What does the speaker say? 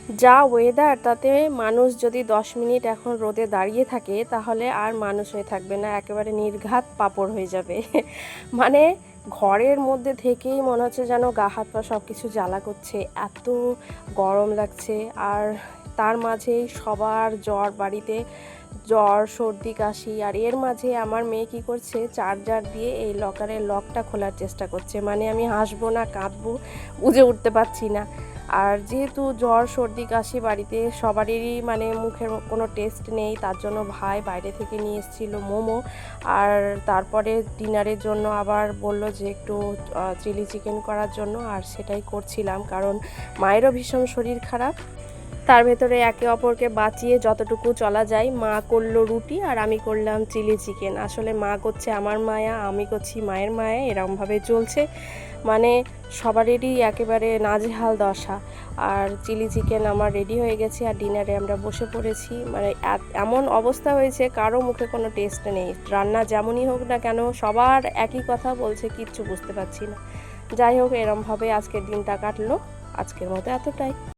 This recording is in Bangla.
যা ওয়েদার, তাতে মানুষ যদি 10 মিনিট এখন রোদে দাঁড়িয়ে থাকে তাহলে আর মানুষ হয়ে থাকবে না, একেবারে নির্ঘাত পাপড় হয়ে যাবে। মানে ঘরের মধ্যে থেকেই মনে হচ্ছে যেন গা হাত পা সব কিছু জ্বালা করছে, এত গরম লাগছে। আর তার মাঝেই সবার জ্বর বাড়িতে, জ্বর সর্দি কাশি। আর এর মাঝে আমার মেয়ে কি করছে, চার্জার দিয়ে এই লকারের লকটা খোলার চেষ্টা করছে। মানে আমি হাসবো না কাঁদবো বুঝে উঠতে পারছি না। আর যেহেতু জ্বর সর্দি কাশি বাড়িতে সবারই, মানে মুখের কোনো টেস্ট নেই, তার জন্য ভাই বাইরে থেকে নিয়ে এসেছিল মোমো। আর তারপরে ডিনারের জন্য আবার বলল যে একটু চিলি চিকেন করার জন্য, আর সেটাই করছিলাম কারণ মায়েরও ভীষণ শরীর খারাপ। তার ভেতরে একে অপরকে বাঁচিয়ে যতটুকু চলা যায়, মা করলো রুটি আর আমি করলাম চিলি চিকেন। আসলে মা করছে আমার মায়া, আমি করছি মায়ের মায়া, এরকমভাবে চলছে। মানে সবারই একেবারে নাজেহাল দশা। আর চিলি চিকেন আমার রেডি হয়ে গেছে, আর ডিনারে আমরা বসে পড়েছি। মানে এমন অবস্থা হয়েছে, কারো মুখে কোনো টেস্ট নেই। রান্না যেমনই হোক না কেন সবার একই কথা বলছে, কিচ্ছু বুঝতে পারছি না। যাই হোক, এরমভাবে আজকের দিনটা কাটলো। আজকের মতো এতটাই।